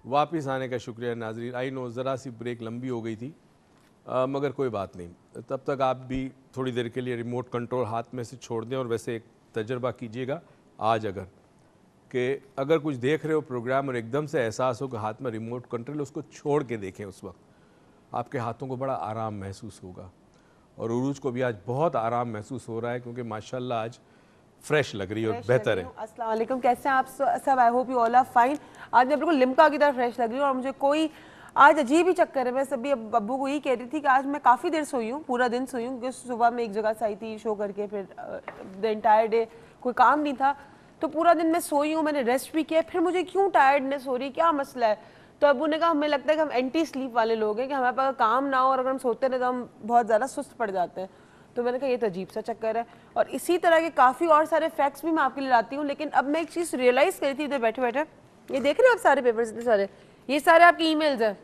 वापस आने का शुक्रिया नाजरीन। आई नो ज़रा सी ब्रेक लंबी हो गई थी, मगर कोई बात नहीं। तब तक आप भी थोड़ी देर के लिए रिमोट कंट्रोल हाथ में से छोड़ दें और वैसे एक तजर्बा कीजिएगा आज अगर कुछ देख रहे हो प्रोग्राम और एकदम से एहसास हो कि हाथ में रिमोट कंट्रोल, उसको छोड़ के देखें। उस वक्त आपके हाथों को बड़ा आराम महसूस होगा और उरूज को भी आज बहुत आराम महसूस हो रहा है क्योंकि माशाल्लाह आज फ्रेश लग रही है और बेहतर है। अस्सलाम वालेकुम, कैसे हैं आप सब? I hope you all are fine. आज मैं बिल्कुल लिम्का की तरह फ्रेश लग रही हूँ और मुझे कोई आज अजीब ही चक्कर है। मैं सभी अब्बू को यही कह रही थी कि आज मैं काफ़ी देर सोई हूँ, पूरा दिन सोई हूँ क्योंकि सुबह में एक जगह से आई थी शो करके, फिर द एंटायर डे कोई काम नहीं था तो पूरा दिन मैं सोई हूँ, मैंने रेस्ट भी किया। फिर मुझे क्यों टायर्डनेस हो रही, क्या मसला है? तो अब्बू ने कहा हमें लगता है कि हम एंटी स्लीप वाले लोग हैं कि हमारे पास काम ना हो और अगर हम सोते रहे तो हम बहुत ज़्यादा सुस्त पड़ जाते हैं। तो मैंने कहा ये तो अजीब सा चक्कर है। और इसी तरह के काफ़ी और सारे फैक्ट्स भी मैं आपके लिए लाती हूँ। लेकिन अब मैं एक चीज़ रियलाइज़ करी थी इधर बैठे बैठे, ये देख रहे हैं आप सारे पेपर्स इतने सारे, ये सारे आपकी ईमेल्स हैं।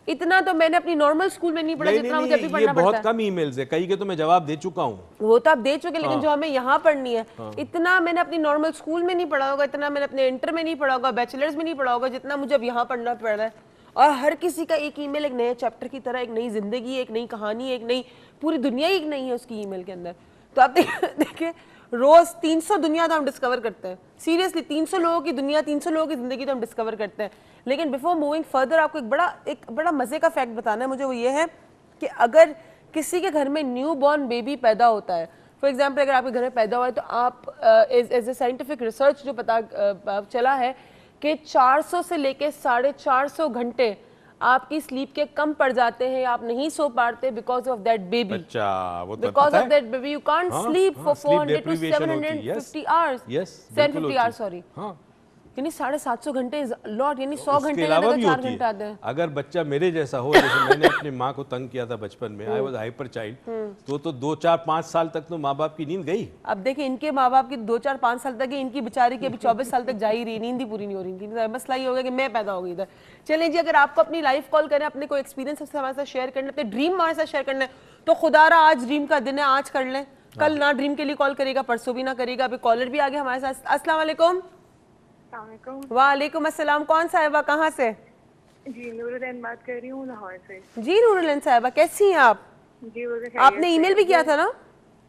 इतना तो मैंने अपनी नॉर्मल स्कूल में नहीं पढ़ा जितना मुझे अभी पढ़ना पड़ता है। बहुत कम ईमेल्स है, कई के तो मैं जवाब दे चुका हूँ। वो तो आप दे चुके, लेकिन जो हमें यहाँ पढ़नी है इतना मैंने अपनी नॉर्मल स्कूल में नहीं पढ़ा होगा, इतना मैंने अपने इंटर में नहीं पढ़ा होगा, बैचलर्स में नहीं पढ़ा होगा, जितना मुझे अब यहाँ पढ़ना पड़ रहा है। और हर किसी का एक ईमेल एक नए चैप्टर की तरह, एक नई जिंदगी, एक नई कहानी, एक नई पूरी दुनिया ही एक नई है उसकी ईमेल के अंदर। तो आप देखिए रोज 300 दुनिया तो हम डिस्कवर करते हैं, सीरियसली 300 लोगों की दुनिया, 300 लोगों की जिंदगी तो हम डिस्कवर करते हैं। लेकिन बिफोर मूविंग फर्दर आपको एक बड़ा मजे का फैक्ट बताना है मुझे, वो ये है कि अगर किसी के घर में न्यू बॉर्न बेबी पैदा होता है, फॉर एग्जाम्पल अगर आपके घर में पैदा हुआ है तो आप एज ए साइंटिफिक रिसर्च जो पता चला है कि 400 से लेके 450 घंटे आपकी स्लीप के कम पड़ जाते हैं, आप नहीं सो पाते because of that baby. Because of that baby you can't sleep for 400 to 750 hours, 750 hours sorry, यानी 750 घंटे लॉट, यानी 100 घंटे का 4 घंटे आते हैं। अगर बच्चा मेरे जैसा हो, जैसे मैंने अपनी माँ को तंग किया था बचपन में, आई वाज हाइपर चाइल्ड, तो 2-4-5 साल तक तो माँ बाप की नींद गई। अब देखिए इनके माँ बाप की 2-4-5 साल तक, इनकी बेचारी की अभी 24 साल तक जा ही रही, नींद ही पूरी नहीं हो रही थी। मसला ये हो गया कि मैं पैदा हो गई इधर। चलिए जी, अगर आपको अपनी लाइफ कॉल करना है, अपने कोई एक्सपीरियंस हमारे साथ शेयर करना है, अपने ड्रीम हमारे साथ शेयर करना है, तो खुदारा आज ड्रीम का दिन है, आज कर लें। कल ना ड्रीम के लिए कॉल करेगा, परसों भी ना करेगा। अभी कॉलर भी आ गया हमारे साथ। अस्सलाम वालेकुम। वालेकुम अस्सलाम। कौन साहिबा, कहाँ से? जी नूरुलैन बात कर रही हूँ लाहौर से। जी नूरुलैन साहिबा, कैसी हैं आप? जी आपने ईमेल भी किया था ना?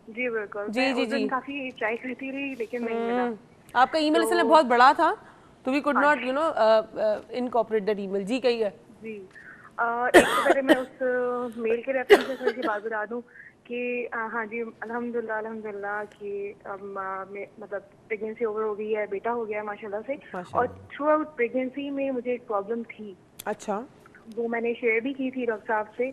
जी बिल्कुल। जी काफी ट्राई करती रही लेकिन नहीं मिला। आपका ईमेल इसलिए बहुत बड़ा था तो we could not incorporate that email. जी कहिए। जी एक तो पहले मैं उस मेल के रेफरेंस से थोड़ी सी बात बता दूं कि हाँ जी अल्हम्दुलिल्लाह कि मतलब प्रेगनेंसी ओवर हो गई है, बेटा हो गया है माशाल्लाह से। और थ्रू आउट प्रेगनेंसी में मुझे एक प्रॉब्लम थी। अच्छा। वो मैंने शेयर भी की थी डॉक्टर साहब से।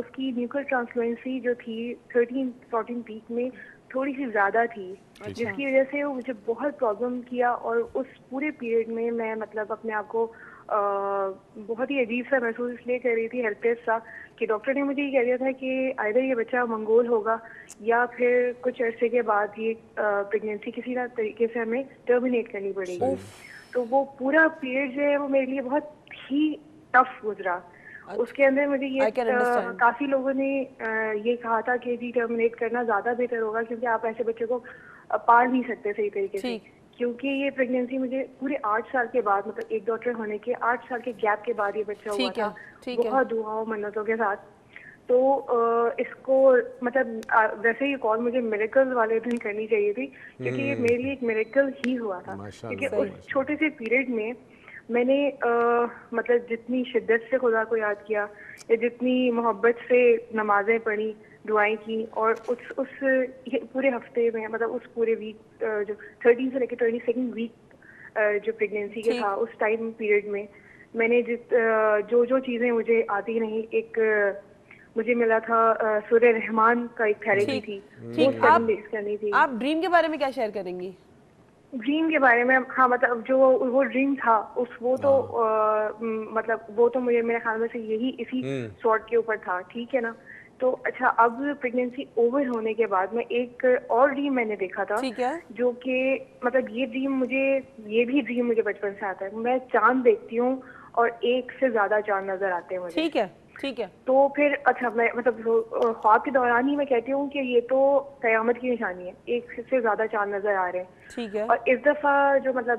उसकी न्यूक्लियर ट्रांसफ्लुएंसी जो थी 13-14 वीक में थोड़ी सी ज़्यादा थी, जिसकी वजह से वो मुझे बहुत प्रॉब्लम किया। और उस पूरे पीरियड में मैं मतलब अपने आप को बहुत ही अजीब सा महसूस इसलिए कर रही थी, हेल्पलेस सा, कि डॉक्टर ने मुझे ये कह दिया था कि आइदर ये बच्चा मंगोल होगा या फिर कुछ अरसे के बाद ये प्रेगनेंसी किसी ना तरीके से हमें टर्मिनेट करनी पड़ेगी। तो वो पूरा पीरियड जो है वो मेरे लिए बहुत ही टफ गुजरा। उसके अंदर मुझे ये काफी लोगों ने ये कहा था कि जी टर्मिनेट करना ज्यादा बेहतर होगा क्योंकि आप ऐसे बच्चे को पाल नहीं सकते सही तरीके से। क्योंकि ये प्रेगनेंसी मुझे पूरे 8 साल के बाद, मतलब एक डॉटर होने के 8 साल के गैप के बाद ये बच्चा हुआ था, बहुत दुआओं मन्नतों के साथ। तो इसको मतलब वैसे ये कॉल मुझे मिरेकल वाले दिन करनी चाहिए थी क्योंकि ये मेरे लिए एक मिरेकल ही हुआ था। क्योंकि उस छोटे से पीरियड में मैंने मतलब जितनी शिद्दत से खुदा को याद किया या जितनी मोहब्बत से नमाजें पढ़ी, दुआएं की, और उस पूरे हफ्ते में, मतलब उस पूरे वीक जो 13 से लेकर 22nd वीक जो प्रेगनेंसी के था, उस टाइम पीरियड में मैंने जो चीज़ें मुझे आती नहीं, एक मुझे मिला था सूरह रहमान का एक थेरेपी थी, वो 7 डेज करनी थी। आप ड्रीम के बारे में क्या शेयर करेंगी? ड्रीम के बारे में, हाँ मतलब जो वो ड्रीम था वो तो मतलब वो तो मुझे मेरे ख्याल में से यही इसी सॉर्ट के ऊपर था, ठीक है ना। तो अच्छा, अब प्रेगनेंसी ओवर होने के बाद में एक और ड्रीम मैंने देखा था, जो कि मतलब ये भी ड्रीम मुझे बचपन से आता है। मैं चांद देखती हूँ और एक से ज्यादा चांद नजर आते हैं मुझे, ठीक है। ठीक है। तो फिर अच्छा मैं मतलब ख्वाब के दौरान ही मैं कहती हूँ कि ये तो कयामत की निशानी है, एक से ज्यादा चांद नजर आ रहे हैं। ठीक है। और इस दफा जो मतलब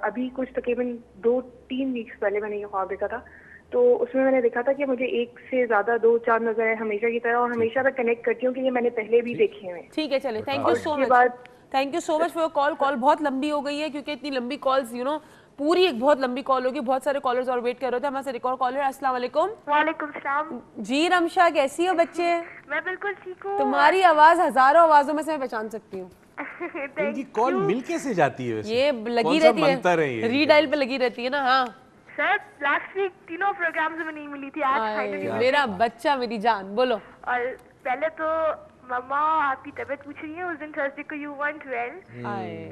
अभी कुछ तकरीबन 2-3 वीक्स पहले मैंने ये ख्वाब देखा था, तो उसमें मैंने देखा था कि मुझे एक से ज्यादा 2 चांद नजर आए हमेशा की तरह, और हमेशा मैं कनेक्ट करती हूँ कि ये मैंने पहले भी देखे हैं। ठीक है, चले, थैंक यू और सो उसके मच, बाद thank you so much for your call. Call बहुत लंबी हो गई है क्योंकि इतनी लंबी कॉल्स पूरी एक बहुत लंबी कॉल होगी, बहुत सारे कॉलर्स और वेट कर रहे थे। हमारे साथ एक और कॉलर। अस्सलाम वालेकुम। वालेकुम सलाम। जी रमशा, कैसी हो बच्चे? मैं बिल्कुल ठीक हूँ। तुम्हारी आवाज हजारों आवाजों में से मैं पहचान सकती हूँ। इनकी कॉल मिल कैसे जाती है वैसे? ये लगी कौन सा रहती मंतर है है, ये? रीडायल पे लगी रहती है ना। हाँ सर लास्ट वीक तीनों प्रोग्राम्स में नहीं मिली थी, आज फाइनली आए, मेरा बच्चा, मेरी जान, बोलो। और पहले तो मम्मा आपकी तबीयत पूछ रही है, उस दिन थर्सडे को यू वेंट वेल,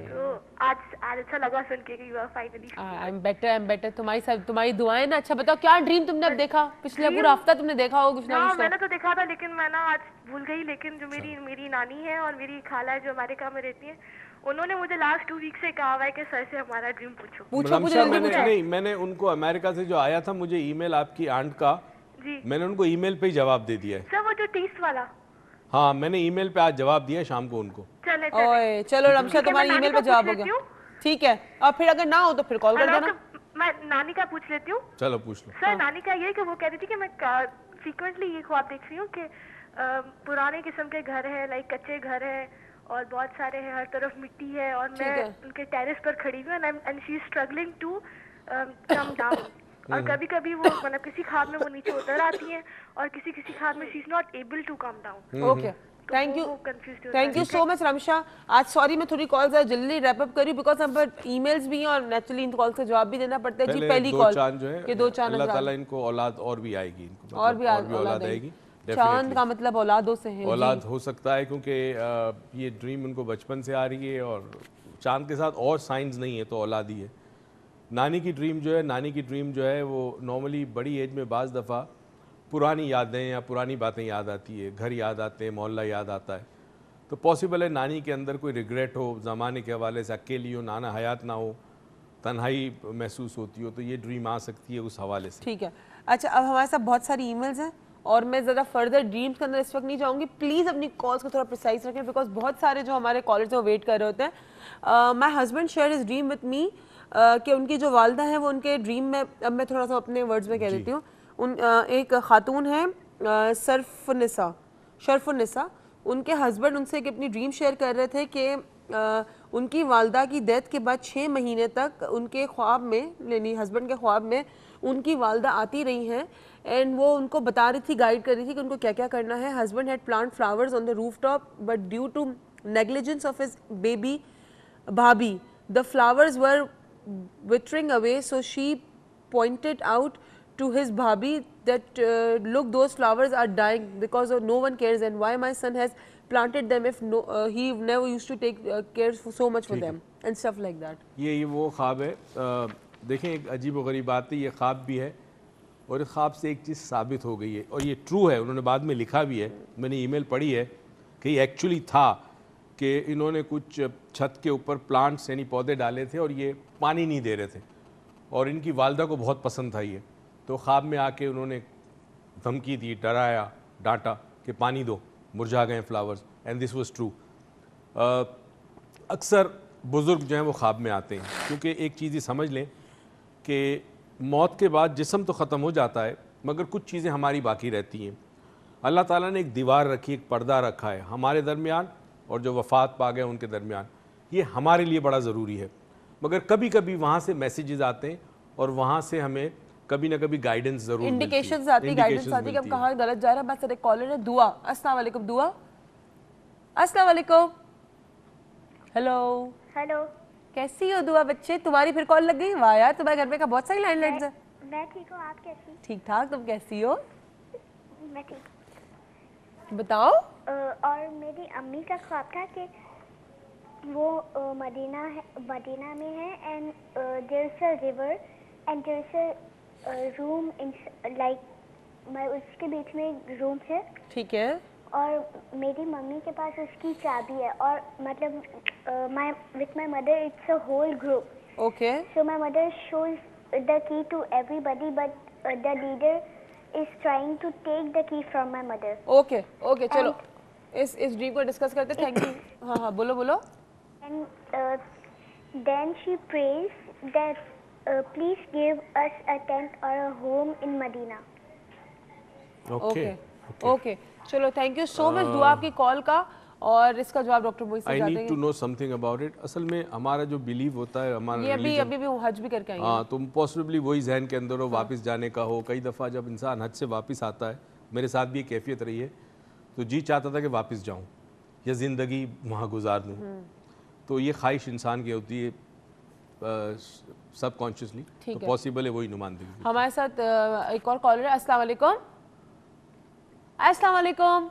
तो आज अच्छा लगा सुन के कि you are finally. I am better, I am better. तुम्हारी दुआएं ना। अच्छा बताओ, क्या ड्रीम तुमने अब देखा? पिछला पूरा हफ्ता तुमने देखा होगा कुछ ना हाँ कुछ मैंने तो देखा था, लेकिन मैं ना आज भूल गई। लेकिन जो मेरी नानी है और मेरी खाला है जो अमेरिका में रहती है, उन्होंने मुझे लास्ट 2 वीक से कहा हुआ है कि सर से हमारा ड्रीम पूछो। पूछो रमशा, जल्दी पूछो। मैंने उनको अमेरिका से जो आया था मुझे ईमेल आपकी आंट का, जी मैंने उनको ईमेल पे ही जवाब दे दिया है। सर वो जो टेस्ट वाला। हाँ, मैंने ईमेल पे आज जवाब दिया है शाम को उनको। चले ओए चलो रमशा, तुम्हारी ईमेल पे जवाब हो गया। ठीक है, और फिर अगर ना हो तो फिर कॉल कर देना। मैं नानी का पूछ लेती हूँ। चलो पूछ लो। सर नानी का ये कि वो कह रही थी कि मैं फ्रीक्वेंटली ये ख्वाब देख रही हूँ कि पुराने किस्म के घर है, लाइक कच्चे घर है और बहुत सारे हैं, हर तरफ मिट्टी है, और मैं उनके टेरेस पर खड़ी हूँ and she is struggling to come down. और कभी कभी वो मतलब किसी ख्वाब में वो नीचे उतर आती है और किसी किसी ख्वाब में she is not able to come down. Okay, thank you so much Ramsha. आज सॉरी मैं थोड़ी कॉल्स जल्दी रैप अप करी बिकॉज हम पर ईमेल्स भी हैं और नेचुरली इन कॉल्स का जवाब भी देना पड़ता है। जी पहली कॉल जो है कि 2 चांद अल्लाह ताला इनको औलाद और भी आएगी, इनको और भी औलाद आएगी। चांद का मतलब औलादों से है। औलाद हो सकता है क्योंकि ये ड्रीम उनको बचपन से आ रही है और चांद के साथ और साइंस नहीं है तो औलाद ही है। नानी की ड्रीम जो है वो नॉर्मली बड़ी एज में बाज़ दफ़ा पुरानी यादें या पुरानी बातें याद आती है, घर याद आते हैं, मोहल्ला याद आता है। तो पॉसिबल है नानी के अंदर कोई रिग्रेट हो, ज़माने के हवाले से अकेली हो, नाना हयात ना हो, तन्हाई महसूस होती हो, तो ये ड्रीम आ सकती है उस हवाले से। ठीक है। अच्छा, अब हमारे साथ बहुत सारी ईमेल्स हैं और मैं ज़रा फर्दर ड्रीम्स के अंदर इस वक्त नहीं जाऊंगी। प्लीज़ अपनी कॉल्स को थोड़ा प्रिसाइज रखें बिकॉज बहुत सारे जो हमारे कॉलर्स हैं वो वेट कर रहे होते हैं। My husband share is dream with me कि उनकी जो वालदा है वो उनके ड्रीम में, अब मैं थोड़ा सा अपने वर्ड्स में कह देती हूँ, एक खातून है शरफुन्निसा, उनके हस्बैंड उनसे एक अपनी ड्रीम शेयर कर रहे थे कि उनकी वालदा की डेथ के बाद 6 महीने तक उनके ख्वाब में, यानी हस्बैंड के ख्वाब में उनकी वालदा आती रही हैं एंड वो उनको बता रही थी, गाइड कर रही थी कि उनको क्या क्या करना है। Husband had plant flowers on the roof top but due to negligence of his baby भाभी the flowers were withering away, so she pointed out to his bhabhi that look, those flowers are dying because no one cares and why my son has planted them if he never used to take care so much for them and stuff like that. ये वो ख्वाब है। देखें एक अजीब व गरीब बात है, ये ख्वाब भी है और इस ख्वाब से एक चीज़ साबित हो गई है और ये ट्रू है। उन्होंने बाद में लिखा भी है, मैंने ईमेल पढ़ी है कि एक्चुअली था कि इन्होंने कुछ छत के ऊपर प्लांट्स यानी पौधे डाले थे और ये पानी नहीं दे रहे थे और इनकी वालदा को बहुत पसंद था ये, तो ख्वाब में आके उन्होंने धमकी दी, डराया, डांटा कि पानी दो, मुरझा गए flowers, and this was true. अक्सर बुज़ुर्ग जो हैं वो ख्वाब में आते हैं क्योंकि एक चीज़ ही समझ लें कि मौत के बाद जिस्म तो ख़त्म हो जाता है मगर कुछ चीज़ें हमारी बाकी रहती हैं। अल्लाह ताला ने एक दीवार रखी, एक पर्दा रखा है हमारे दरमियान और जो वफ़ात पा गए उनके दरमियान। ये हमारे लिए बड़ा ज़रूरी है मगर कभी कभी वहाँ से मैसेजेस आते हैं और वहाँ से हमें कभी ना कभी गाइडेंस ज़रूर इंडिकेशंस आती है, गाइडेंस आती है कि हम कहाँ गलत जा रहे हैं। बस एक कॉलर है दुआ। अस्सलाम वालेकुम दुआ। अस्सलाम वालेकुम। हेलो हेलो, कैसी हो दुआ बच्चे? तुम्हारी फिर कॉल लग गई? वाह यार, तुम्हारे घर में का बहुत सारी लैंडलाइंस है। मैं ठीक हूँ, आप कैसी? ठीक ठाक, तुम कैसी हो? मैं ठीक। बताओ। और मेरी अम्मी का ख्वाब था कि वो मदीना में है and there is a river and there is a room in like उसके बीच में एक रूम है। ठीक है। और मेरी मम्मी के पास उसकी चाबी है और मतलब with my mother it's a whole group. Okay. So my mother shows the key to everybody but the leader is trying to take the key from my mother. Okay okay, चलो इस dream को discuss करते। Thank you. हाँ हाँ, बोलो बोलो। And then she prays that please give us a tent or a home in Medina. Okay okay, चलो thank you so much दुआ आपकी कॉल का, और इसका जवाब डॉक्टर मोइज से आई जाते नीड टू हैं। Know something about it. असल में हमारा जो बिलीव होता है, हमारा ये religion- अभी भी वो हज भी करके आई हैं। हाँ, तो पॉसिबली वही जहन के अंदर हो, वापस जाने का हो। कई दफ़ा जब इंसान हज से वापस आता है, मेरे साथ भी ये कैफियत रही है, तो जी चाहता था कि वापस जाऊँ या ज़िंदगी वहाँ गुजार दूँ। तो ये ख्वाहिश इंसान की होती है सब कॉन्शियसली, तो पॉसिबल है वही नुमाइंदगी। हमारे साथ एक और कॉलर है। अस्सलाम वालेकुम। अस्सलाम वालेकुम।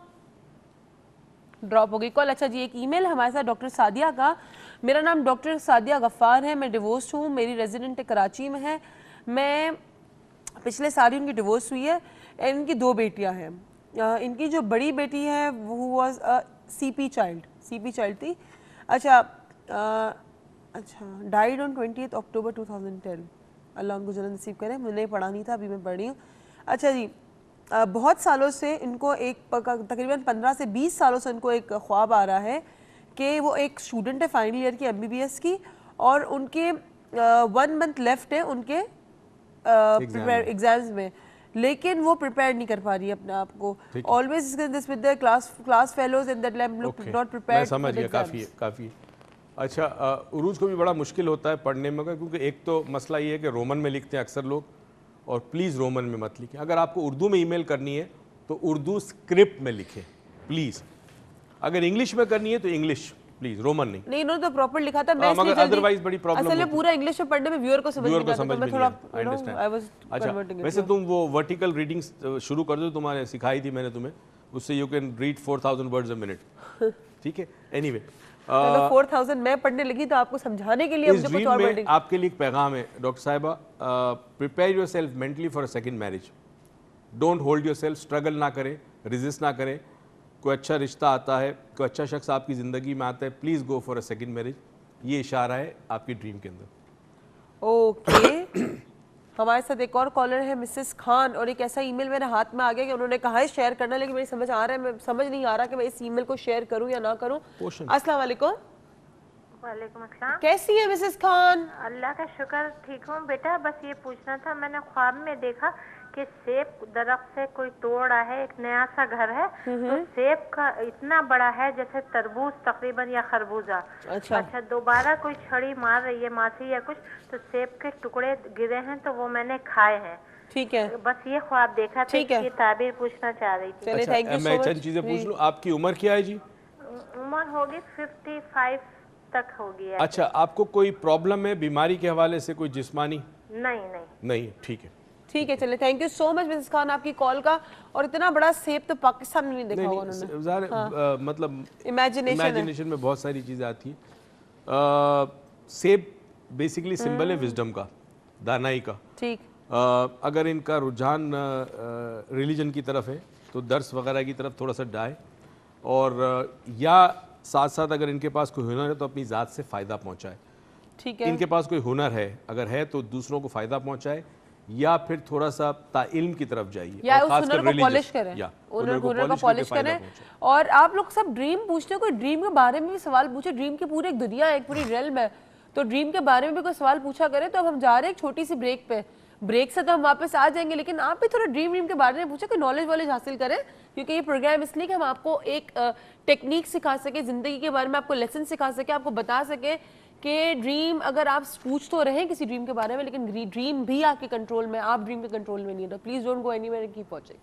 ड्रॉप हो गई कॉल। अच्छा जी, एक ईमेल हमारे साथ डॉक्टर सादिया का। मेरा नाम डॉक्टर सादिया गफ्फार है, मैं डिवोर्स हूँ, मेरी रेजिडेंट कराची में है। मैं पिछले साल ही उनकी डिवोर्स हुई है। इनकी 2 बेटियां हैं। इनकी जो बड़ी बेटी है वो वाज सीपी चाइल्ड थी। अच्छा डाइड ऑन 20 अक्टूबर 2010। अल्लाह उनको जन्नत नसीब करे। मैंने पढ़ा नहीं था, अभी मैं पढ़ रही हूँ। अच्छा जी, बहुत सालों से इनको तकरीबन 15 से 20 सालों से इनको एक ख्वाब आ रहा है कि वो एक स्टूडेंट है फाइनल ईयर की MBBS की, और उनके 1 मंथ लेफ्ट है उनके एग्जाम्स में, लेकिन वो प्रिपेयर नहीं कर पा रही है अपने आप को। Always this with the class fellows and that look not prepared. मैं समझ गया, काफ़ी है। अच्छा, उरूज को भी बड़ा मुश्किल होता है पढ़ने में, क्योंकि एक तो मसला ये है कि रोमन में लिखते हैं अक्सर लोग, और प्लीज़ रोमन में मत लिखें। अगर आपको उर्दू में ईमेल करनी है तो उर्दू स्क्रिप्ट में लिखें प्लीज़। अगर इंग्लिश में करनी है तो इंग्लिश प्लीज़, रोमन नहीं। नहीं, इन्होंने तो प्रॉपर लिखा था। मैं मगर अदरवाइज बड़ी प्रॉब्लम असल में पूरा इंग्लिश में पढ़ने में व्यूअर को समझ नहीं आता, तो मैं थोड़ा आई अंडरस्टैंड। वैसे तुम वो वर्टिकल रीडिंग शुरू कर दो, तुम्हारे सिखाई थी मैंने तुम्हें, उससे you can read 4000 words a minute. ठीक है, एनीवे 4000 मैं पढ़ने लगी तो आपको समझाने के लिए इस ड्रीम में आपके लिए एक पैगाम है डॉक्टर साहिबा। Prepare yourself mentally for a second marriage. Don't hold yourself, struggle ना करें, रेजिस्ट ना करें। कोई अच्छा रिश्ता आता है, कोई अच्छा शख्स आपकी ज़िंदगी में आता है, please go for a second marriage. ये इशारा है आपकी ड्रीम के अंदर। ओके हमारे साथ एक और कॉलर है मिसेस खान, और एक ऐसा ईमेल मेरे हाथ में आ गया कि उन्होंने कहा है शेयर करना, लेकिन मेरी समझ नहीं आ रहा कि मैं इस ईमेल को शेयर करूं या ना करूं। अस्सलाम वालेकुम। वालेकुम अस्सलाम। कैसी है मिसेस खान? अल्लाह का शुक्र, ठीक हूँ बेटा। बस ये पूछना था, मैंने ख्वाब में देखा कि सेब दरख्त से कोई तोड़ रहा है, एक नया सा घर है, तो सेब का इतना बड़ा है जैसे तरबूज तकरीबन या खरबूजा। अच्छा दोबारा कोई छड़ी मार रही है मासी या कुछ, तो सेब के टुकड़े गिरे हैं, तो वो मैंने खाए हैं। ठीक है, बस ये ख्वाब देखा था, इसकी ताबीर पूछना चाह रही थी। चलिए थैंक यू सो मच। मैं चंद चीजें पूछ लूं, आपकी उम्र क्या है जी? उम्र होगी 55 तक होगी। अच्छा, आपको कोई प्रॉब्लम है बीमारी के हवाले से, कोई जिस्मानी? नहीं, ठीक है ठीक है। चलिए thank you so much Mrs Khan आपकी कॉल का। और इतना बड़ा सेब तो पाकिस्तान में नहीं देखा होगा उन्होंने। मतलब इमेजिनेशन में बहुत सारी चीज़ें आती हैं। सेब बेसिकली सिंबल है विजडम का, दानाई का। ठीक। अगर इनका रुझान रिलीजन की तरफ है तो दर्स वगैरह की तरफ थोड़ा सा जाए, और या साथ साथ अगर इनके पास कोई हुनर है तो अपनी ज़ात से फ़ायदा पहुँचाए। ठीक है, इनके पास कोई हुनर है, अगर है तो दूसरों को फ़ायदा पहुँचाए, या फिर थोड़ा सा ताइल्म की तरफ जाइए, या उस हुनर को पॉलिश करें, हुनर को पॉलिश करें। और आप लोग सब ड्रीम पूछते हैं, कोई ड्रीम के बारे में भी सवाल पूछे। ड्रीम की पूरी एक दुनिया है, एक पूरी रेल्म है, तो ड्रीम के बारे में भी कोई सवाल पूछा करें। तो अब हम जा रहे हैं एक छोटी सी ब्रेक पे, ब्रेक से तो हम वापस आ जाएंगे, लेकिन आप भी थोड़ा ड्रीम के बारे में पूछे, कोई नॉलेज हासिल करें, क्योंकि ये प्रोग्राम इसलिए कि हम आपको एक टेक्निक सिखा सके, जिंदगी के बारे में आपको लेसन सिखा सके, आपको बता सके कि ड्रीम अगर आप पूछ तो रहे किसी ड्रीम के बारे में, लेकिन ड्रीम भी आपके कंट्रोल में, आप ड्रीम के कंट्रोल में नहीं है। तो please don't go anywhere and keep watching.